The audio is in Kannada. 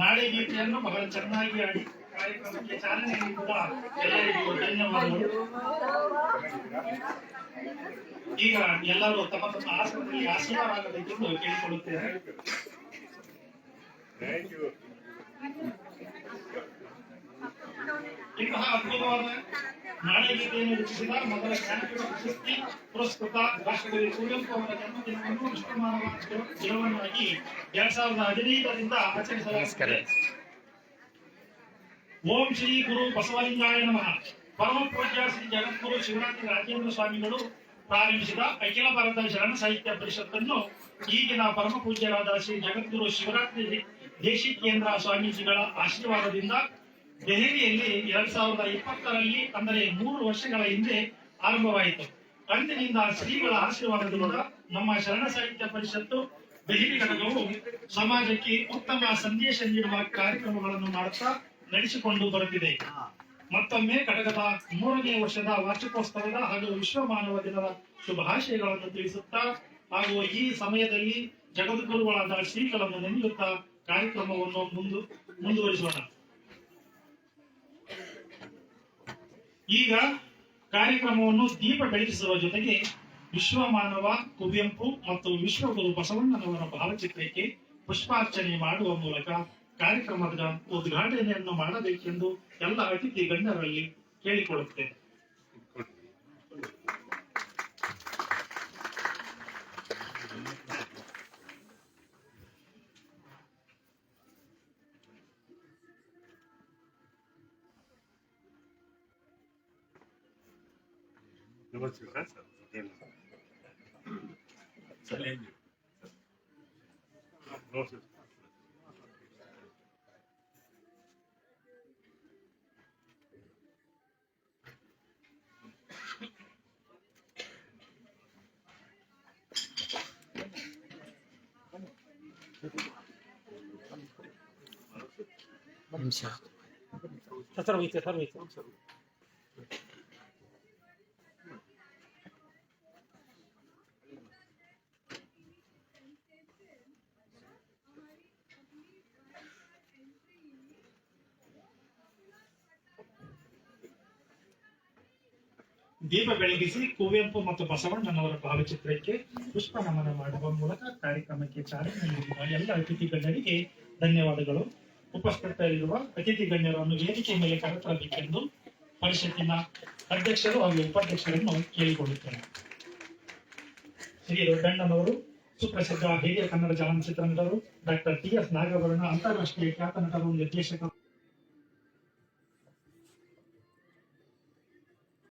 ನಾಳೆ ಗೀತೆಯನ್ನು ಬಹಳ ಚೆನ್ನಾಗಿ ಆಡಿ ಕಾರ್ಯಕ್ರಮಕ್ಕೆ ಚಾಲನೆ ನೀಡಿದ ಎಲ್ಲರಿಗೂ ಧನ್ಯವಾದಗಳು. ಈಗ ಎಲ್ಲರೂ ತಮ್ಮ ತಮ್ಮ ಆಸನದಲ್ಲಿ ಆಸೀನರಾಗಬೇಕೆಂದು ಕೇಳಿಕೊಳ್ಳುತ್ತೇನೆ. ಇಂತಹ ಅದ್ಭುತವಾದ ನಾಳೆ ಗೀತೆಯನ್ನು ರಚಿಸಿದ ಮೊದಲ ಜ್ಞಾನಪೀಠ ಪ್ರಶಸ್ತಿ ಪುರಸ್ಕೃತ ರಾಷ್ಟ್ರಕವಿ ಕುವೆಂಪು ಅವರ ಜನ್ಮದಿನವನ್ನು ವಿಶ್ವಮಾನವ ದಿನವನ್ನಾಗಿ 2015ರಿಂದ ಆಚರಿಸಲಾಗುತ್ತದೆ. ಓಂ ಶ್ರೀ ಗುರು ಬಸವಲಿಂಗಾಯ ನಮಃ. ಪರಮ ಪೂಜ್ಯ ಶ್ರೀ ಜಗದ್ಗುರು ಶಿವರಾತ್ರಿ ರಾಜೇಂದ್ರ ಸ್ವಾಮಿಗಳು ಪ್ರಾರಂಭಿಸಿದ ಅಖಿಲ ಭಾರತ ಶರಣ ಸಾಹಿತ್ಯ ಪರಿಷತ್ತನ್ನು ಈಗಿನ ಪರಮ ಪೂಜ್ಯರಾದ ಶ್ರೀ ಜಗದ್ಗುರು ಶಿವರಾತ್ರಿ ದೇಶಿಕೇಂದ್ರ ಸ್ವಾಮೀಜಿಗಳ ಆಶೀರ್ವಾದದಿಂದ ದೆಹಲಿಯಲ್ಲಿ 2020ರಲ್ಲಿ ಅಂದರೆ 3 ವರ್ಷಗಳ ಹಿಂದೆ ಆರಂಭವಾಯಿತು. ಅಂದಿನಿಂದ ಶ್ರೀಗಳ ಆಶೀರ್ವಾದದಿಂದ ನಮ್ಮ ಶರಣ ಸಾಹಿತ್ಯ ಪರಿಷತ್ತು ದೆಹಲಿ ಘಟಕವು ಸಮಾಜಕ್ಕೆ ಉತ್ತಮ ಸಂದೇಶ ನೀಡುವ ಕಾರ್ಯಕ್ರಮಗಳನ್ನು ಮಾಡುತ್ತಾ ನಡೆಸಿಕೊಂಡು ಬರುತ್ತಿದೆ. ಮತ್ತೊಮ್ಮೆ ಘಟಕದ 3ನೇ ವರ್ಷದ ವಾರ್ಷಿಕೋತ್ಸವದ ಹಾಗೂ ವಿಶ್ವ ಮಾನವ ದಿನದ ಶುಭಾಶಯಗಳನ್ನು ತಿಳಿಸುತ್ತಾ ಹಾಗೂ ಈ ಸಮಯದಲ್ಲಿ ಜಗದ್ಗುರುಗಳಾದ ಶ್ರೀಗಳನ್ನು ನೆನೆಯುತ್ತಾ ಕಾರ್ಯಕ್ರಮವನ್ನು ಮುಂದುವರಿಸೋಣ. ಈಗ ಕಾರ್ಯಕ್ರಮವನ್ನು ದೀಪ ಬೆಳಗಿಸುವ ಜೊತೆಗೆ ವಿಶ್ವಮಾನವ ಕುವೆಂಪು ಮತ್ತು ವಿಶ್ವಗುರು ಬಸವಣ್ಣನವರ ಭಾವಚಿತ್ರಕ್ಕೆ ಪುಷ್ಪಾರ್ಚನೆ ಮಾಡುವ ಮೂಲಕ ಕಾರ್ಯಕ್ರಮದ ಉದ್ಘಾಟನೆಯನ್ನು ಮಾಡಬೇಕೆಂದು ಎಲ್ಲ ಅತಿಥಿ ಗಣ್ಯರಲ್ಲಿ ಕೇಳಿಕೊಳ್ಳುತ್ತೇನೆ. ದೀಪ ಬೆಳಗಿಸಿ ಕುವೆಂಪು ಮತ್ತು ಬಸವಣ್ಣನವರ ಭಾವಚಿತ್ರಕ್ಕೆ ಪುಷ್ಪ ನಮನ ಮಾಡುವ ಮೂಲಕ ಕಾರ್ಯಕ್ರಮಕ್ಕೆ ಚಾಲನೆ ನೀಡಿರುವ ಎಲ್ಲ ಅತಿಥಿ ಗಣ್ಯರಿಗೆ ಧನ್ಯವಾದಗಳು. ಉಪಸ್ಥಿತರಿರುವ ಅತಿಥಿ ಗಣ್ಯರನ್ನು ವೇದಿಕೆ ಮೇಲೆ ಕರೆತರಬೇಕೆಂದು ಪರಿಷತ್ತಿನ ಅಧ್ಯಕ್ಷರು ಹಾಗೂ ಉಪಾಧ್ಯಕ್ಷರನ್ನು ಕೇಳಿಕೊಳ್ಳುತ್ತೇನೆ. ಶ್ರೀ ದೊಡ್ಡಣ್ಣನವರು ಸುಪ್ರಸಿದ್ಧ ಹಿರಿಯ ಕನ್ನಡ ಚಲನಚಿತ್ರ ನಟರು, ಡಾಕ್ಟರ್ ಟಿ.ಎಸ್. ನಾಗಭರಣ ಅಂತಾರಾಷ್ಟ್ರೀಯ ಖ್ಯಾತ ನಟರು, ನಿರ್ದೇಶಕರು.